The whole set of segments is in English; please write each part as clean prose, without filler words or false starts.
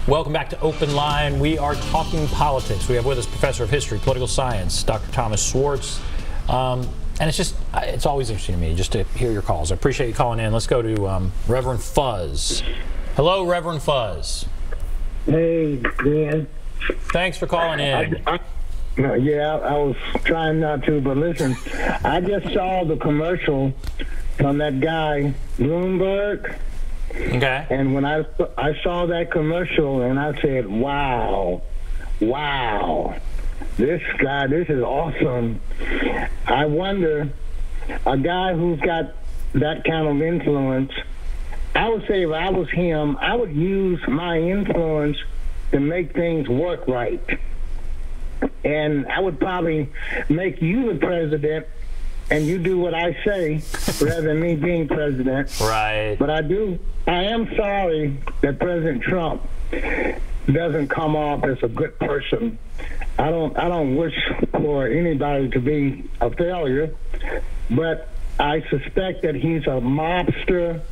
Welcome back to Open Line. We are talking politics. We have with us Professor of History, Political Science, Dr. Thomas Schwartz. And it's always interesting to me just to hear your calls. I appreciate you calling in. Let's go to Reverend Fuzz. Hello, Reverend Fuzz. Hey, Dan. Thanks for calling in. Yeah, I was trying not to, but listen, I just saw the commercial from that guy, Bloomberg. Okay. And when I saw that commercial, and I said, wow, this guy, this is awesome. I wonder, a guy who's got that kind of influence, I would say if I was him, I would use my influence to make things work right. And I would probably make you the president, and you do what I say rather than me being president. Right. But I am sorry that President Trump doesn't come off as a good person. I don't wish for anybody to be a failure, but I suspect that he's a mobster,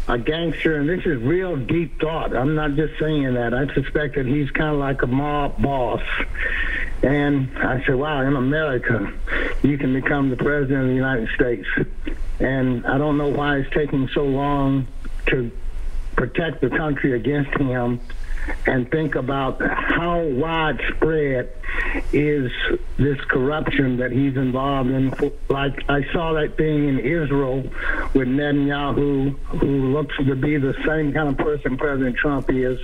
a gangster, and this is real deep thought. I'm not just saying that. I suspect that he's kind of like a mob boss. And I said, wow, in America, you can become the president of the United States. And I don't know why it's taking so long to protect the country against him, and think about how widespread is this corruption that he's involved in. Like, I saw that thing in Israel with Netanyahu, who looks to be the same kind of person President Trump is,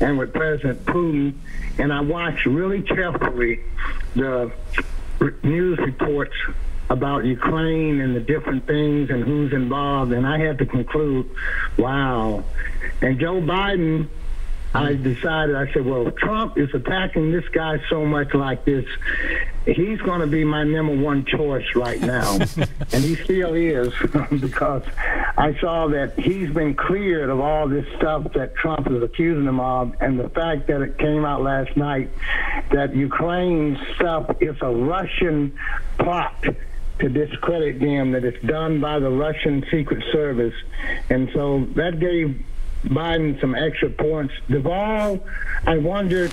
and with President Putin. And I watched really carefully the news reports about Ukraine and the different things and who's involved, and I had to conclude, wow. And Joe Biden, I decided, I said, well, Trump is attacking this guy so much like this. He's going to be my #1 choice right now. And he still is, because I saw that he's been cleared of all this stuff that Trump is accusing him of. And the fact that it came out last night that Ukraine stuff is a Russian plot to discredit them, that it's done by the Russian Secret Service. And so that gave Biden some extra points. Duvall, I wondered,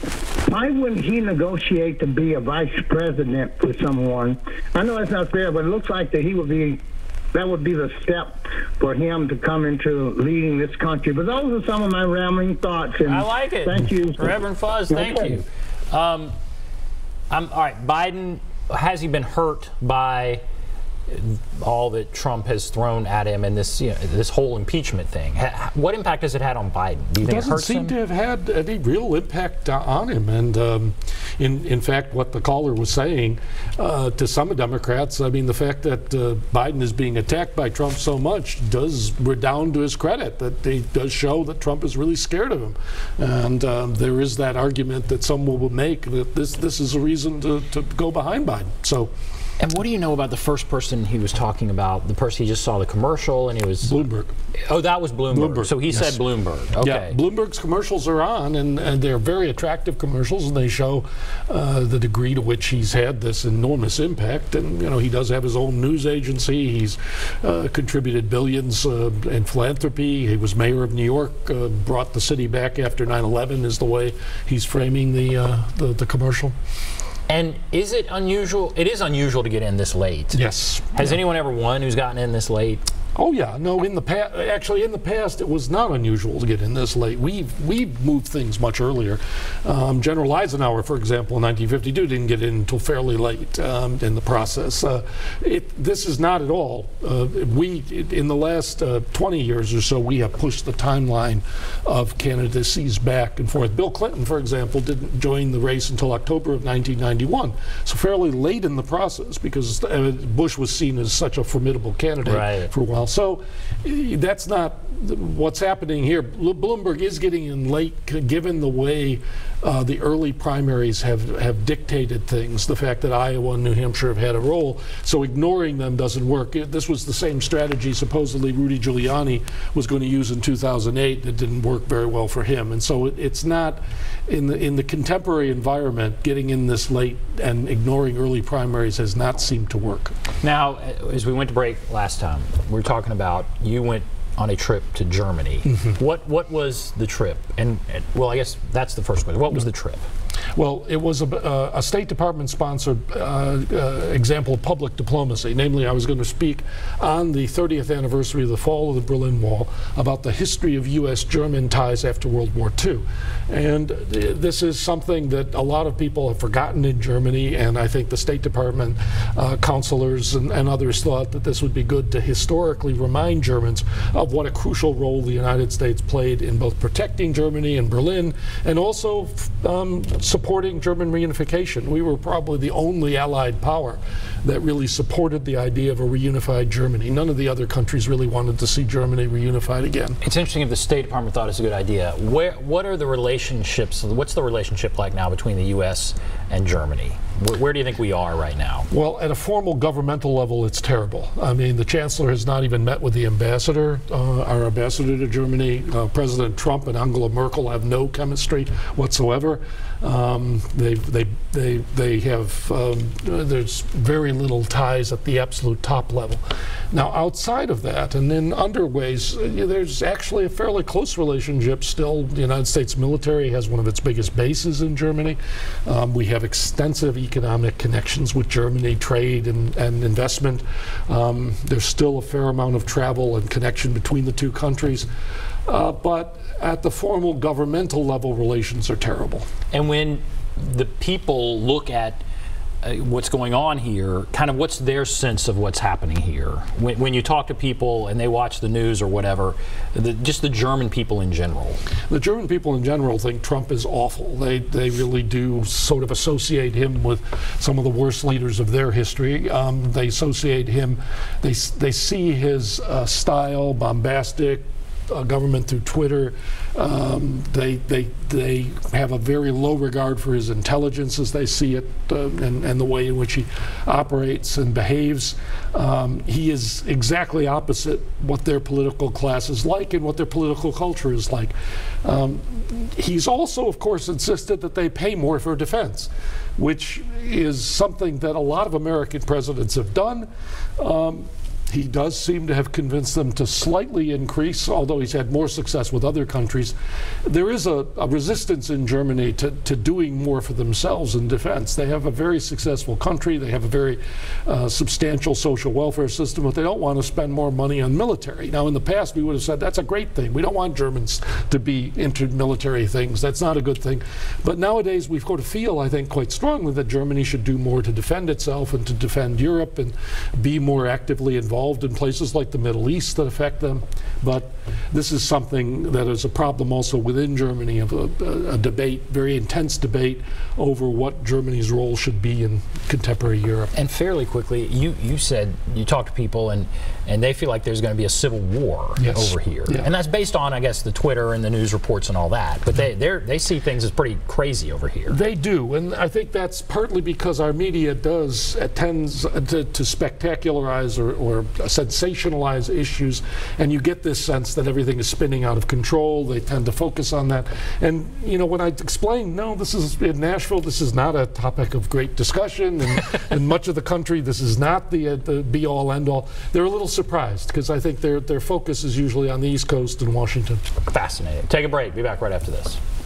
why wouldn't he negotiate to be a vice president for someone? I know that's not fair, but it looks like that that would be the step for him to come into leading this country. But those are some of my rambling thoughts. And I like it. Thank you. Reverend Fuzz, thank you. All right, Biden, has he been hurt by all that Trump has thrown at him and this, this whole impeachment thing? What impact has it had on Biden? Do you think it hurts him? Doesn't seem to have had any real impact on him. And in fact, what the caller was saying to some Democrats, I mean, the fact that Biden is being attacked by Trump so much does redound to his credit. That it does show that Trump is really scared of him. And there is that argument that some will make that this is a reason to go behind Biden. So. And what do you know about the first person he was talking about? The person he just saw the commercial, and he was Bloomberg. Oh, that was Bloomberg. So he said Bloomberg. Okay. Yeah, Bloomberg's commercials are on, and they're very attractive commercials, and they show the degree to which he's had this enormous impact. And he does have his own news agency. He's contributed billions in philanthropy. He was mayor of New York, brought the city back after 9/11. Is the way he's framing the commercial. And is it unusual? It is unusual to get in this late. Yes. Has anyone ever won who's gotten in this late? Oh yeah, no. In the past, actually, in the past, it was not unusual to get in this late. We've moved things much earlier. General Eisenhower, for example, in 1952, didn't get in until fairly late in the process. This is not at all. In the last 20 years or so, we have pushed the timeline of candidacies back and forth. Bill Clinton, for example, didn't join the race until October of 1991, so fairly late in the process, because Bush was seen as such a formidable candidate for a while. So that's not what's happening here. Bloomberg is getting in late, given the way the early primaries have dictated things. The fact that Iowa and New Hampshire have had a role, so ignoring them doesn't work. This was the same strategy supposedly Rudy Giuliani was going to use in 2008. It didn't work very well for him, and so it's not in the contemporary environment. Getting in this late and ignoring early primaries has not seemed to work. Now, as we went to break last time, we were talking about you went on a trip to Germany. What was the trip? And well, I guess that's the first question. What was the trip? Well, it was a State Department-sponsored example of public diplomacy. Namely, I was going to speak on the 30th anniversary of the fall of the Berlin Wall about the history of U.S.-German ties after World War II. And this is something that a lot of people have forgotten in Germany, and I think the State Department counselors and others thought that this would be good to historically remind Germans of what a crucial role the United States played in both protecting Germany and Berlin, and also supporting German reunification. We were probably the only Allied power that really supported the idea of a reunified Germany. None of the other countries really wanted to see Germany reunified again. It's interesting if the State Department thought it's a good idea. What are the relationships, what's the relationship like now between the U.S. and Germany? Where do you think we are right now? Well, at a formal governmental level, it's terrible. I mean, the Chancellor has not even met with the ambassador, our ambassador to Germany. President Trump and Angela Merkel have no chemistry whatsoever. They have, there's very little ties at the absolute top level. Now, outside of that, and in other ways, there's actually a fairly close relationship still. The United States military has one of its biggest bases in Germany. We have extensive economic connections with Germany, trade and investment. There's still a fair amount of travel and connection between the two countries. But at the formal governmental level, relations are terrible. And when the people look at what's going on here, kind of what's their sense of what's happening here? When you talk to people and they watch the news or whatever, just the German people in general. The German people in general think Trump is awful. They really do sort of associate him with some of the worst leaders of their history. They associate him, they see his style, bombastic, government through Twitter. They have a very low regard for his intelligence as they see it, and the way in which he operates and behaves. He is exactly opposite what their political class is like and what their political culture is like. He's also, of course, insisted that they pay more for defense, which is something that a lot of American presidents have done. He does seem to have convinced them to slightly increase, although he's had more success with other countries. There is a resistance in Germany to doing more for themselves in defense. They have a very successful country. They have a very substantial social welfare system, but they don't want to spend more money on military. Now, in the past, we would have said that's a great thing. We don't want Germans to be into military things. That's not a good thing. But nowadays, we've got to feel, I think, quite strongly that Germany should do more to defend itself and to defend Europe and be more actively involved in places like the Middle East that affect them. But this is something that is a problem also within Germany, of a debate, very intense debate over what Germany's role should be in contemporary Europe. And fairly quickly, you said you talk to people and they feel like there's going to be a civil war over here. Yeah. And that's based on, I guess, the Twitter and the news reports and all that. But they see things as pretty crazy over here. They do, and I think that's partly because our media tends to spectacularize or sensationalize issues, and you get this sense that everything is spinning out of control. They tend to focus on that. And, you know, when I explain, no, this is in Nashville, this is not a topic of great discussion, and in much of the country, this is not the be-all, end-all, they're a little surprised, because I think their focus is usually on the East Coast and Washington. Fascinating. Take a break. Be back right after this.